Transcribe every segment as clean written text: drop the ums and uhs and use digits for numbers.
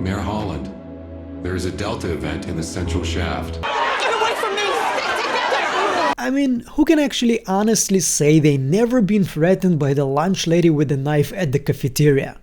Mayor Holland. There is a Delta event in the central shaft. Get away from me! Stick together! I mean, who can actually honestly say they never been threatened by the lunch lady with a knife at the cafeteria?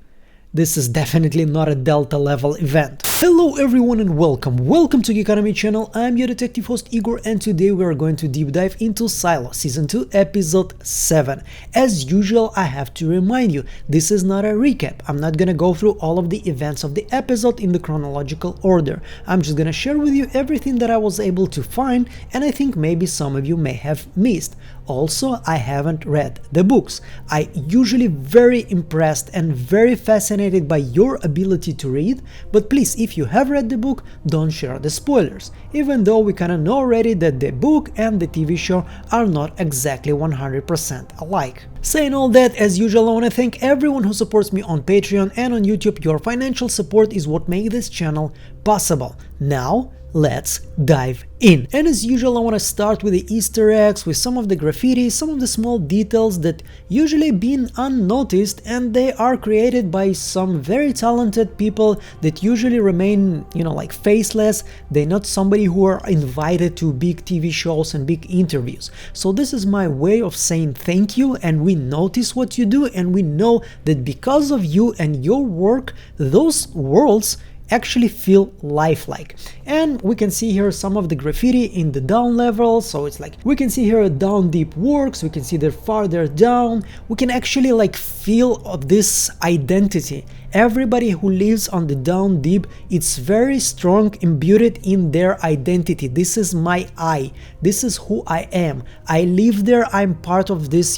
This is definitely not a Delta level event. Hello everyone and welcome to Geekonomy channel. I'm your detective host Igor, and today we are going to deep dive into Silo Season 2 Episode 7. As usual, I have to remind you, this is not a recap. I'm not gonna go through all of the events of the episode in the chronological order. I'm just gonna share with you everything that I was able to find, and I think maybe some of you may have missed. Also, I haven't read the books. I usually very impressed and very fascinated by your ability to read, but please, if you have read the book, don't share the spoilers, even though we kinda know already that the book and the TV show are not exactly 100% alike. Saying all that, as usual, I want to thank everyone who supports me on Patreon and on YouTube. Your financial support is what makes this channel possible. Now, let's dive in. And as usual, I want to start with the Easter eggs, with some of the graffiti, some of the small details that usually been unnoticed, and they are created by some very talented people that usually remain, like faceless. They're not somebody who are invited to big TV shows and big interviews. So this is my way of saying thank you, and we notice what you do, and we know that because of you and your work, those worlds actually feel lifelike. And we can see here some of the graffiti in the down level, so it's like we can see here down deep works, we can see they're farther down, we can actually feel this identity. Everybody who lives on the down deep, it's very strong, imbued in their identity. This is my I, this is who I am, I live there, I'm part of this,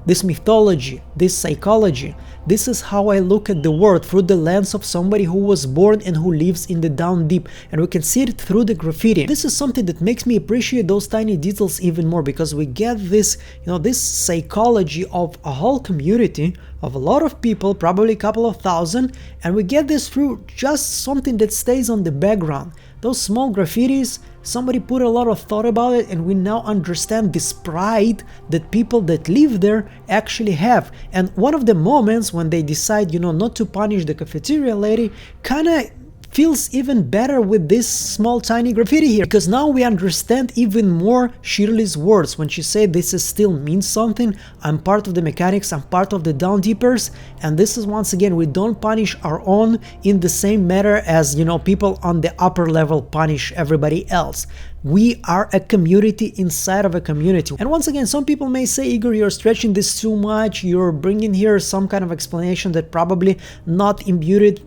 this mythology, this psychology. This is how I look at the world, through the lens of somebody who was born and who lives in the down deep, and we can see it through the graffiti. This is something that makes me appreciate those tiny details even more, because we get this, this psychology of a whole community, of a lot of people, probably a couple of thousand, and we get this through just something that stays on the background. Those small graffitis, somebody put a lot of thought about it, and we now understand this pride that people that live there actually have. And one of the moments when they decide, not to punish the cafeteria lady, kinda feels even better with this small tiny graffiti here, because now we understand even more Shirley's words when she said this is still means something. I'm part of the mechanics, I'm part of the down deepers, and this is once again, we don't punish our own in the same manner as people on the upper level punish everybody else. We are a community inside of a community. And once again, some people may say, Igor, you're stretching this too much, you're bringing here some kind of explanation that probably not imbued.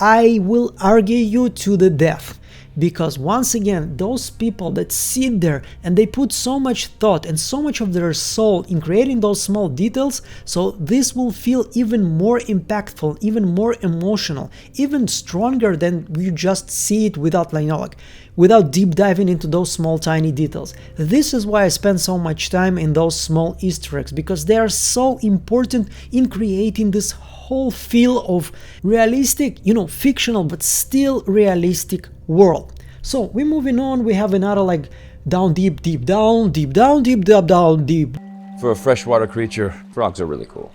I will argue you to the death, because once again, those people that sit there and they put so much thought and so much of their soul in creating those small details, so this will feel even more impactful, even more emotional, even stronger than you just see it without without deep diving into those small tiny details. This is why I spend so much time in those small Easter eggs, because they are so important in creating this whole feel of realistic, fictional but still realistic world. So we're moving on. We have another down deep, deep down, deep down, deep down, down deep. For a freshwater creature, frogs are really cool.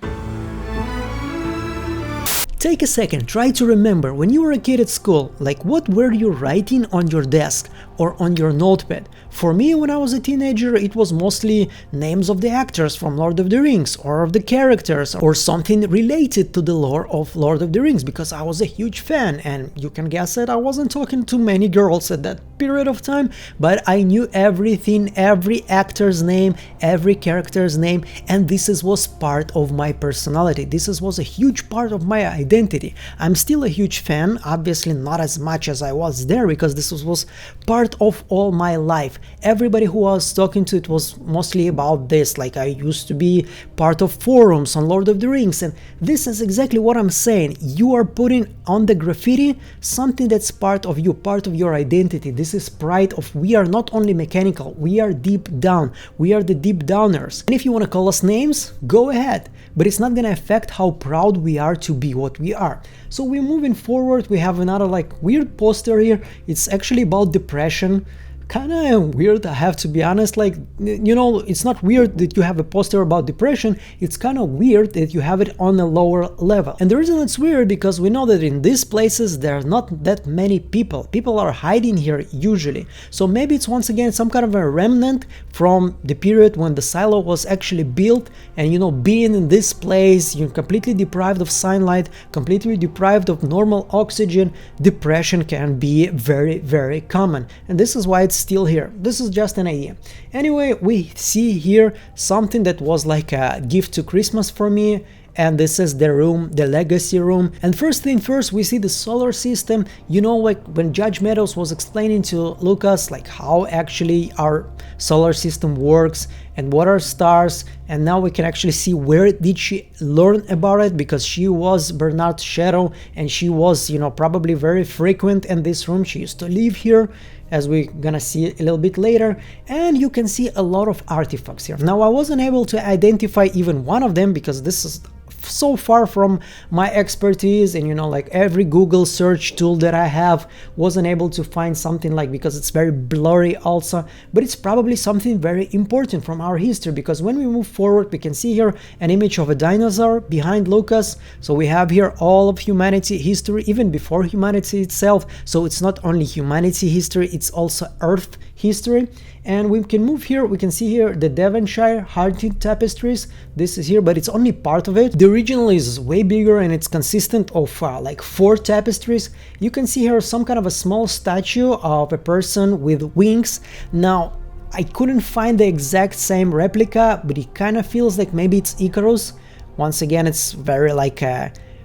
Take a second, try to remember when you were a kid at school, what were you writing on your desk or on your notepad? For me, when I was a teenager, it was mostly names of the actors from Lord of the Rings, or of the characters, or something related to the lore of Lord of the Rings, because I was a huge fan, and you can guess that I wasn't talking to many girls at that period of time, but I knew everything, every actor's name, every character's name, and this was part of my personality. This was a huge part of my identity. I'm still a huge fan, obviously not as much as I was there, because this was part of all my life. Everybody who I was talking to, it was mostly about this, I used to be part of forums on Lord of the Rings, and this is exactly what I'm saying. You are putting on the graffiti something that's part of you, part of your identity. This is pride of we are not only mechanical, we are deep down, we are the deep downers. And if you want to call us names, go ahead, but it's not gonna affect how proud we are to be what we are. So we're moving forward. We have another weird poster here. It's actually about depression. kind of weird, I have to be honest. Like, you know, it's not weird that you have a poster about depression, it's kind of weird that you have it on a lower level. And the reason it's weird because we know that in these places there are not that many people are hiding here usually. So maybe it's once again some kind of a remnant from the period when the silo was actually built, and you know, being in this place, you're completely deprived of sunlight, completely deprived of normal oxygen, depression can be very, very common, and this is why it's still here. This is just an idea. Anyway, we see here something that was like a gift to Christmas for me, and this is the room, the legacy room. And first thing first, we see the solar system. You know, like when Judge Meadows was explaining to Lucas like how actually our solar system works and what are stars, and now we can actually see where did she learn about it, because she was Bernard's shadow and she was, you know, probably very frequent in this room. She used to live here, as we're gonna see a little bit later, and you can see a lot of artifacts here. Now I wasn't able to identify even one of them because this is so far from my expertise, and you know, like every Google search tool that I have wasn't able to find something, like, because it's very blurry also, but it's probably something very important from our history, because when we move forward we can see here an image of a dinosaur behind Lucas. So we have here all of humanity history, even before humanity itself. So it's not only humanity history, it's also Earth history. And we can move here, we can see here the Devonshire hunting tapestries. This is here, but it's only part of it. The original is way bigger and it's consistent of like 4 tapestries. You can see here some kind of a small statue of a person with wings. Now, I couldn't find the exact same replica, but it kind of feels like maybe it's Icarus. Once again, it's very like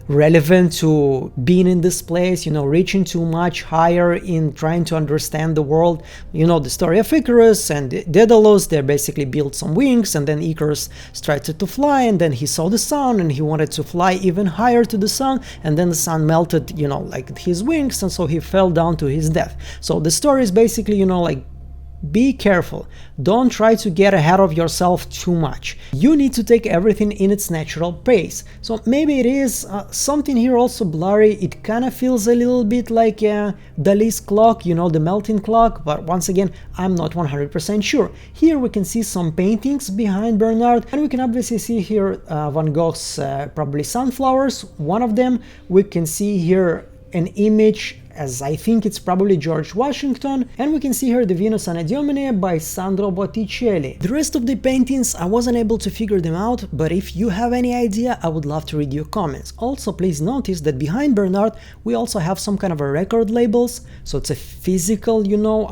relevant to being in this place, you know, reaching too much higher in trying to understand the world. You know, the story of Icarus and Daedalus, they basically built some wings, and then Icarus started to fly, and then he saw the sun and he wanted to fly even higher to the sun, and then the sun melted, you know, like his wings, and so he fell down to his death. So the story is basically, you know, like, be careful, don't try to get ahead of yourself too much. You need to take everything in its natural pace. So maybe it is something here also blurry. It kind of feels a little bit like Dali's clock, you know, the melting clock, but once again, I'm not 100% sure. Here we can see some paintings behind Bernard, and we can obviously see here Van Gogh's probably sunflowers, one of them. We can see here an image, as I think it's probably George Washington, and we can see here the Venus Anadyomene by Sandro Botticelli. The rest of the paintings, I wasn't able to figure them out, but if you have any idea, I would love to read your comments. Also, please notice that behind Bernard we also have some kind of a record labels, so it's a physical, you know,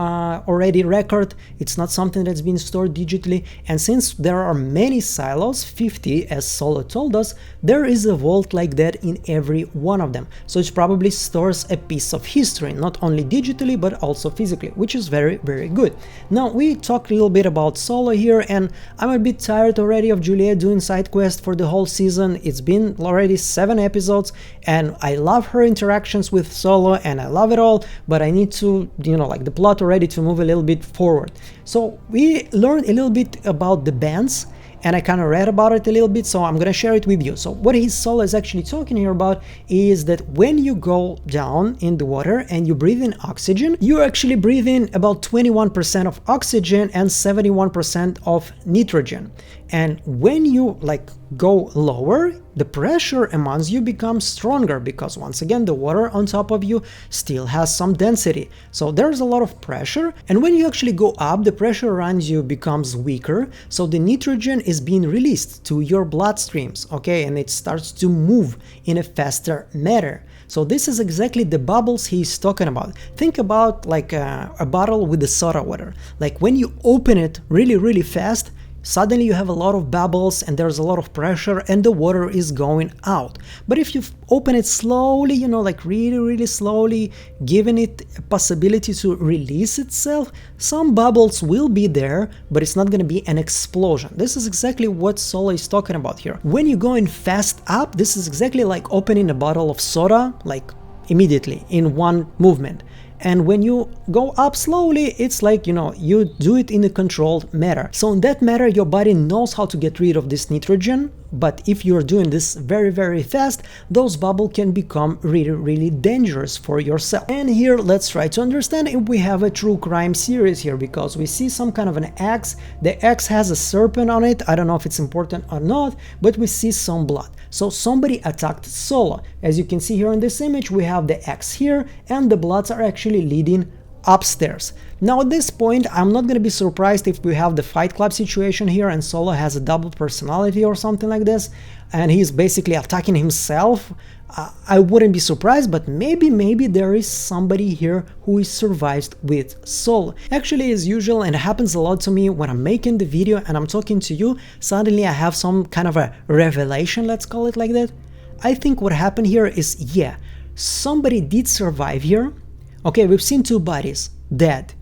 already record. It's not something that's been stored digitally, and since there are many silos, 50 as Solo told us, there is a vault like that in every one of them, so it probably stores a piece of history, not only digitally but also physically, which is very, very good. Now, we talked a little bit about Solo here, and I'm a bit tired already of Juliette doing side quests for the whole season. It's been already 7 episodes, and I love her interactions with Solo and I love it all, but I need to, you know, like the plot already to move a little bit forward. So we learned a little bit about the bands, and I kind of read about it a little bit, so I'm gonna share it with you. So what his Solo is actually talking here about is that when you go down in the water and you breathe in oxygen, you actually breathe in about 21% of oxygen and 71% of nitrogen. And when you like go lower, the pressure amongst you becomes stronger, because once again the water on top of you still has some density, so there's a lot of pressure. And when you actually go up, the pressure around you becomes weaker, so the nitrogen is being released to your bloodstreams, okay, and it starts to move in a faster manner. So this is exactly the bubbles he's talking about. Think about like a bottle with the soda water. Like when you open it really, really fast, suddenly you have a lot of bubbles and there's a lot of pressure and the water is going out. But if you open it slowly, you know, like really, really slowly, giving it a possibility to release itself, some bubbles will be there, but it's not going to be an explosion. This is exactly what Solo is talking about here. When you're going fast up, this is exactly like opening a bottle of soda, like immediately in one movement. and when you go up slowly, it's like, you know, you do it in a controlled manner. So in that manner, your body knows how to get rid of this nitrogen, but if you're doing this very fast, those bubbles can become really dangerous for yourself. And here, let's try to understand if we have a true crime series here, because we see some kind of an axe. The axe has a serpent on it. I don't know if it's important or not, but we see some blood. So somebody attacked Solo. As you can see here in this image, we have the axe here, and the bloods are actually leading upstairs. Now at this point, I'm not going to be surprised if we have the Fight Club situation here and Solo has a double personality or something like this, and he's basically attacking himself. I wouldn't be surprised, but maybe there is somebody here who survives with Solo. Actually, as usual, and it happens a lot to me when I'm making the video and I'm talking to you, suddenly I have some kind of a revelation, let's call it like that. I think what happened here is, yeah, somebody did survive here. Okay, we've seen two bodies dead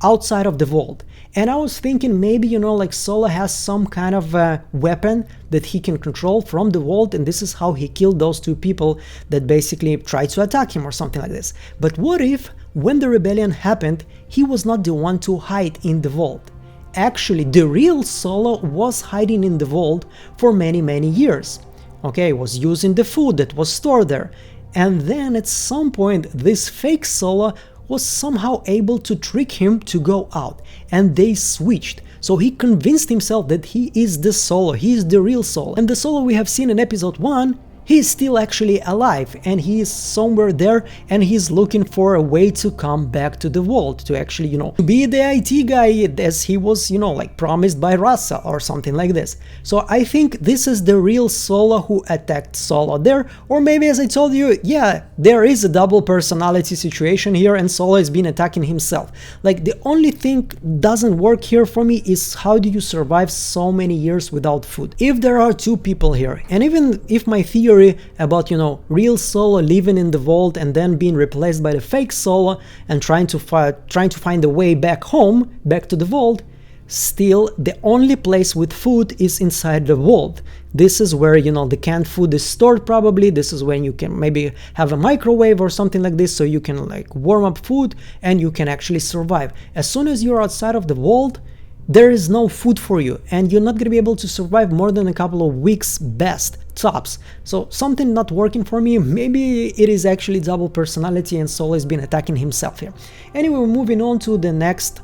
outside of the vault, and I was thinking maybe, you know, like Solo has some kind of weapon that he can control from the vault, and this is how he killed those two people that basically tried to attack him or something like this. But what if when the rebellion happened, he was not the one to hide in the vault? Actually, the real Solo was hiding in the vault for many years. Okay, was using the food that was stored there. And then at some point, this fake Solo was somehow able to trick him to go out, and they switched. So he convinced himself that he is the Solo, he is the real Solo. And the Solo we have seen in episode 1, he is still actually alive, and he is somewhere there, and he's looking for a way to come back to the vault, to actually, you know, to be the IT guy as he was, you know, like promised by Russell or something like this. So I think this is the real Solo who attacked Solo there, or maybe, as I told you, yeah, there is a double personality situation here and Solo has been attacking himself. Like, the only thing doesn't work here for me is how do you survive so many years without food? If there are two people here, and even if my theory about, you know, real Solo living in the vault and then being replaced by the fake Solo and trying to find a way back home, back to the vault, still the only place with food is inside the vault. This is where, you know, the canned food is stored probably. This is when you can maybe have a microwave or something like this, so you can like warm up food and you can actually survive. As soon as you're outside of the vault, there is no food for you, and you're not going to be able to survive more than a couple of weeks best, tops. So something not working for me. Maybe it is actually double personality and Solo has been attacking himself here. Anyway, we're moving on to the next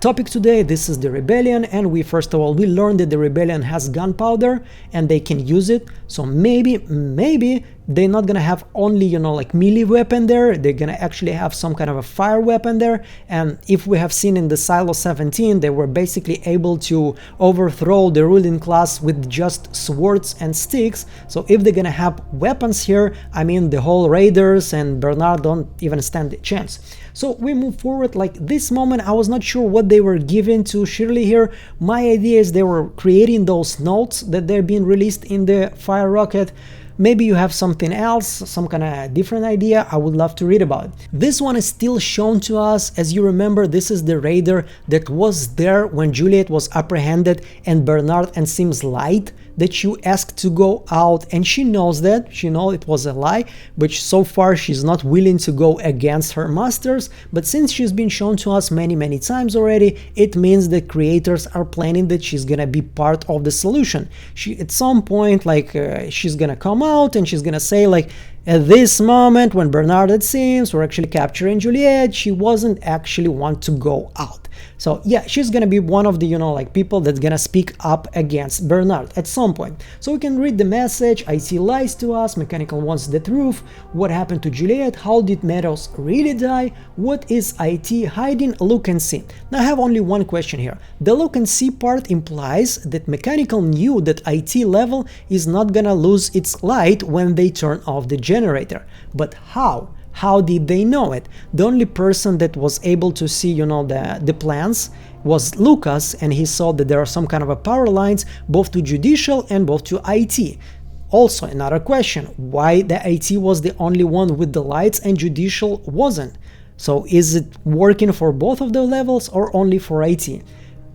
topic today. This is the rebellion, and we learned that the rebellion has gunpowder and they can use it. So maybe they're not gonna have only, you know, like melee weapon there, they're gonna actually have some kind of a fire weapon there. And if we have seen in the Silo 17, they were basically able to overthrow the ruling class with just swords and sticks. So if they're gonna have weapons here, I mean, the whole Raiders and Bernard don't even stand a chance. So we move forward. Like, this moment I was not sure what they were giving to Shirley here. My idea is they were creating those notes that they're being released in the fire rocket. Maybe you have something else, some kind of different idea, I would love to read about it. This one is still shown to us. As you remember, this is the raider that was there when Juliette was apprehended and Bernard and Sims lied that she asked to go out, and she knows that, she knows it was a lie, but so far she's not willing to go against her masters. But since she's been shown to us many times already, it means the creators are planning that she's gonna be part of the solution. She at some point, like, she's gonna come out and she's gonna say, like, at this moment when Bernard and Sims were actually capturing Juliette, she wasn't actually want to go out. So yeah, she's gonna be one of the, you know, like people that's gonna speak up against Bernard at some point. So we can read the message. IT lies to us, Mechanical wants the truth, what happened to Juliette, how did Meadows really die, what is IT hiding, look and see. Now I have only one question here. The look and see part implies that Mechanical knew that IT level is not gonna lose its light when they turn off the generator. But how? How did they know it? The only person that was able to see, you know, the plans was Lucas, and he saw that there are some kind of a power lines both to Judicial and both to IT. Also, another question, why the IT was the only one with the lights and Judicial wasn't? So is it working for both of the levels or only for IT?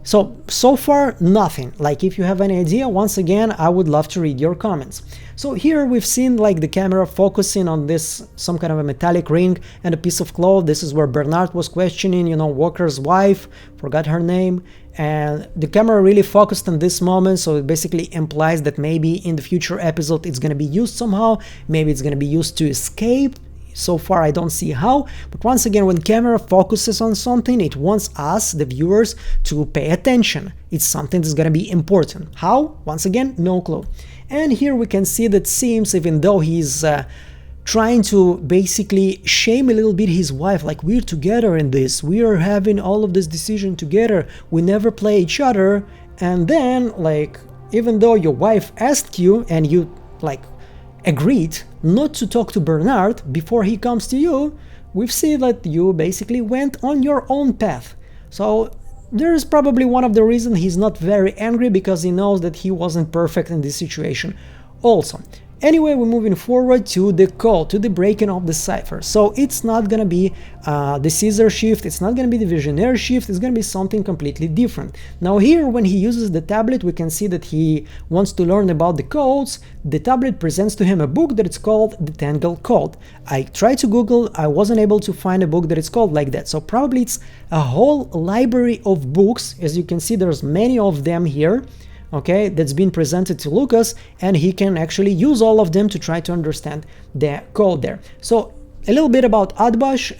So far, nothing. Like, if you have any idea, once again, I would love to read your comments. So here we've seen like the camera focusing on this, some kind of a metallic ring and a piece of cloth. This is where Bernard was questioning, you know, Walker's wife, forgot her name. And the camera really focused on this moment, so it basically implies that maybe in the future episode it's going to be used somehow. Maybe it's going to be used to escape. So far I don't see how, but once again, when camera focuses on something, it wants us, the viewers, to pay attention. It's something that's gonna be important. How? Once again, no clue. And here we can see that Sims, even though he's trying to basically shame a little bit his wife, like, we're together in this, we are having all of this decision together, we never play each other, and then, like, even though your wife asked you and you, like, agreed not to talk to Bernard before he comes to you, we've seen that you basically went on your own path. So there's probably one of the reasons he's not very angry, because he knows that he wasn't perfect in this situation also. Anyway, we're moving forward to the code, to the breaking of the cipher. So it's not gonna be the Caesar shift, it's not gonna be the Visionaire shift, it's gonna be something completely different. Now here, when he uses the tablet, we can see that he wants to learn about the codes. The tablet presents to him a book that is called the Tangle Code. I tried to Google, I wasn't able to find a book that is called like that. So probably it's a whole library of books. As you can see, there's many of them here. Okay, that's been presented to Lucas, and he can actually use all of them to try to understand the code there. So a little bit about Atbash.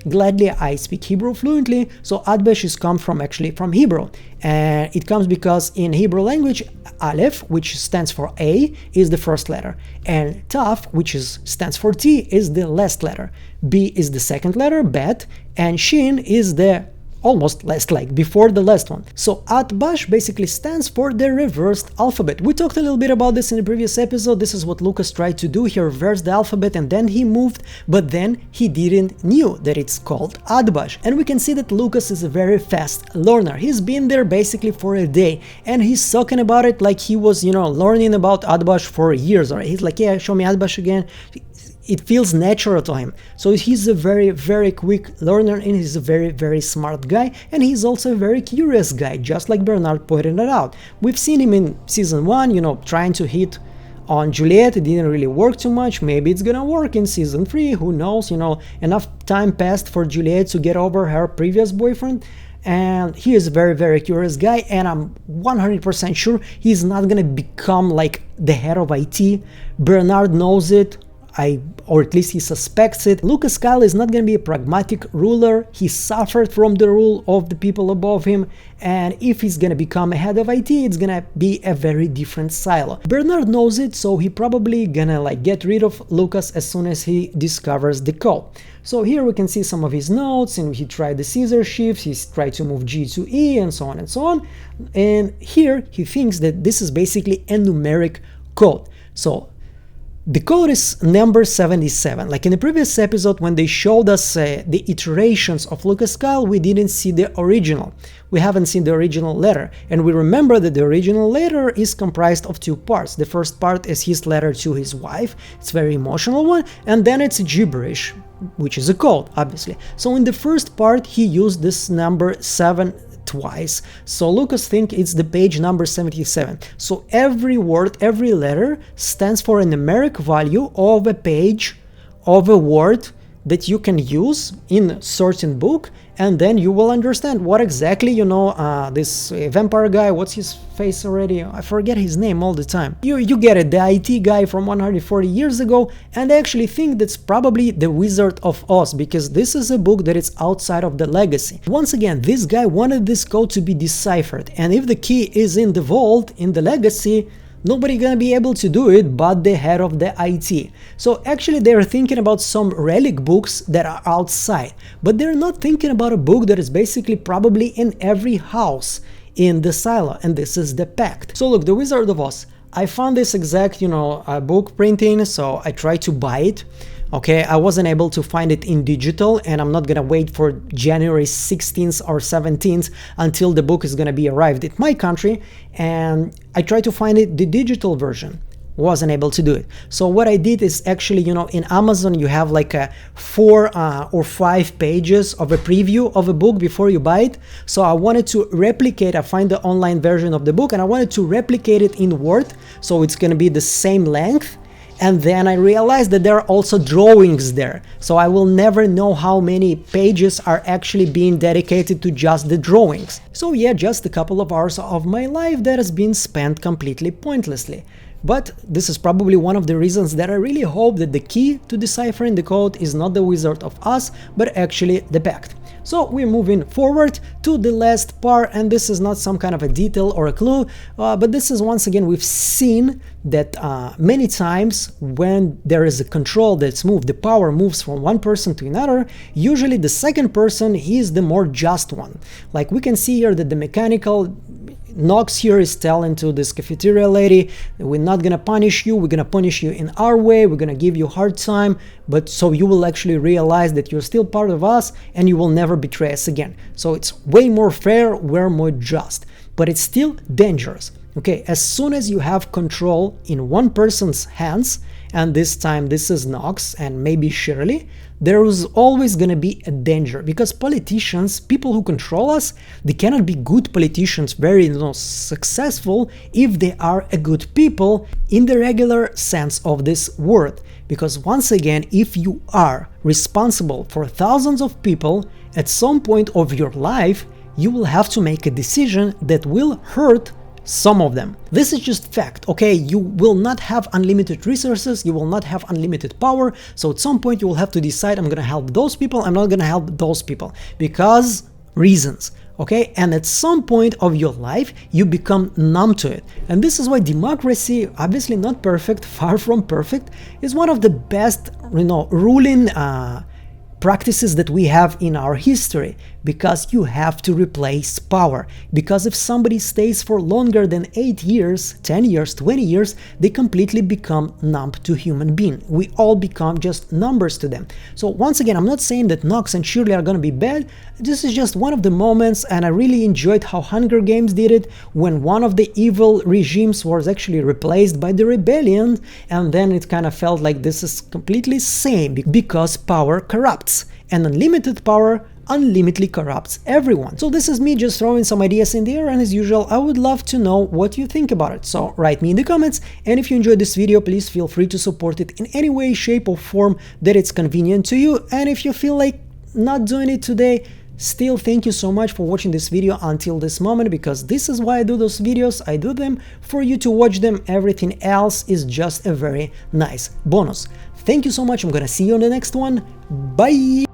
Gladly, I speak Hebrew fluently, so Atbash is come from actually from Hebrew, and it comes because in Hebrew language, Aleph, which stands for A, is the first letter, and Taf, which stands for T, is the last letter. B is the second letter, Bet, and Shin is the almost last, like before the last one. So Atbash basically stands for the reversed alphabet. We talked a little bit about this in the previous episode. This is what Lucas tried to do. He reversed the alphabet and then he moved, but then he didn't knew that it's called Atbash. And we can see that Lucas is a very fast learner. He's been there basically for a day, and he's talking about it like he was, you know, learning about Atbash for years. Or he's like, yeah, show me Atbash again. It feels natural to him. So he's a very, very quick learner, and he's a very, very smart guy, and he's also a very curious guy, just like Bernard pointed it out. We've seen him in season 1, you know, trying to hit on Juliette. It didn't really work too much. Maybe it's gonna work in season 3, who knows, you know, enough time passed for Juliette to get over her previous boyfriend. And he is a very, very curious guy, and I'm 100% sure he's not gonna become like the head of IT. Bernard knows it, or at least he suspects it. Lucas Kyle is not going to be a pragmatic ruler. He suffered from the rule of the people above him, and if he's going to become a head of IT, it's going to be a very different silo. Bernard knows it, so he probably gonna like get rid of Lucas as soon as he discovers the code. So here we can see some of his notes, and he tried the Caesar shift, he's tried to move G to E, and so on and so on. And here he thinks that this is basically a numeric code. So the code is number 77. Like in the previous episode, when they showed us the iterations of Lucas Kyle, we didn't see the original. We haven't seen the original letter. And we remember that the original letter is comprised of 2 parts. The first part is his letter to his wife. It's a very emotional one. And then it's gibberish, which is a code, obviously. So in the first part, he used this number 7 twice. So Lucas thinks it's the page number 77. So every word, every letter stands for a numeric value of a page of a word that you can use in a certain book, and then you will understand what exactly, you know, this vampire guy, what's his face already? I forget his name all the time. You get it, the IT guy from 140 years ago, and I actually think that's probably the Wizard of Oz, because this is a book that is outside of the legacy. Once again, this guy wanted this code to be deciphered, and if the key is in the vault, in the legacy, nobody gonna be able to do it but the head of the IT. So actually they're thinking about some relic books that are outside, but they're not thinking about a book that is basically probably in every house in the silo, and this is the Pact. So look, the Wizard of Oz. I found this exact, you know, book printing, so I tried to buy it. Okay, I wasn't able to find it in digital, and I'm not gonna wait for January 16th or 17th until the book is gonna be arrived at my country, and I tried to find it the digital version. wasn't able to do it. So what I did is actually, you know, in Amazon you have like a 4 or 5 pages of a preview of a book before you buy it. So I wanted to replicate, I find the online version of the book and I wanted to replicate it in Word, so it's gonna be the same length. And then I realized that there are also drawings there, so I will never know how many pages are actually being dedicated to just the drawings. So yeah, just a couple of hours of my life that has been spent completely pointlessly. But this is probably one of the reasons that I really hope that the key to deciphering the code is not the Wizard of Oz, but actually the Pact. So we're moving forward to the last part, and this is not some kind of a detail or a clue, but this is once again, we've seen that many times when there is a control that's moved, the power moves from one person to another, usually the second person, he is the more just one. Like we can see here that the mechanical Knox here is telling to this cafeteria lady, we're not gonna punish you, we're gonna punish you in our way, we're gonna give you a hard time, but so you will actually realize that you're still part of us and you will never betray us again. So it's way more fair, way more just, but it's still dangerous. Okay, as soon as you have control in one person's hands, and this time this is Knox and maybe Shirley, there is always going to be a danger, because politicians, people who control us, they cannot be good politicians, very, you know, successful if they are a good people in the regular sense of this word. Because once again, if you are responsible for thousands of people, at some point of your life you will have to make a decision that will hurt some of them. This is just fact, okay? You will not have unlimited resources, you will not have unlimited power, so at some point you will have to decide, I'm gonna help those people, I'm not gonna help those people, because reasons, okay? And at some point of your life you become numb to it. And this is why democracy, obviously not perfect, far from perfect, is one of the best, you know, ruling practices that we have in our history, because you have to replace power. Because if somebody stays for longer than 8 years, 10 years, 20 years, they completely become numb to human being. We all become just numbers to them. So once again, I'm not saying that Knox and Shirley are gonna be bad, this is just one of the moments, and I really enjoyed how Hunger Games did it, when one of the evil regimes was actually replaced by the rebellion, and then it kind of felt like this is completely same, because power corrupts, and unlimited power unlimitedly corrupts everyone. So this is me just throwing some ideas in the air, and as usual I would love to know what you think about it. So write me in the comments, and if you enjoyed this video, please feel free to support it in any way, shape or form that it's convenient to you. And if you feel like not doing it today, still thank you so much for watching this video until this moment, because this is why I do those videos. I do them for you to watch them. Everything else is just a very nice bonus. Thank you so much. I'm gonna see you on the next one. Bye.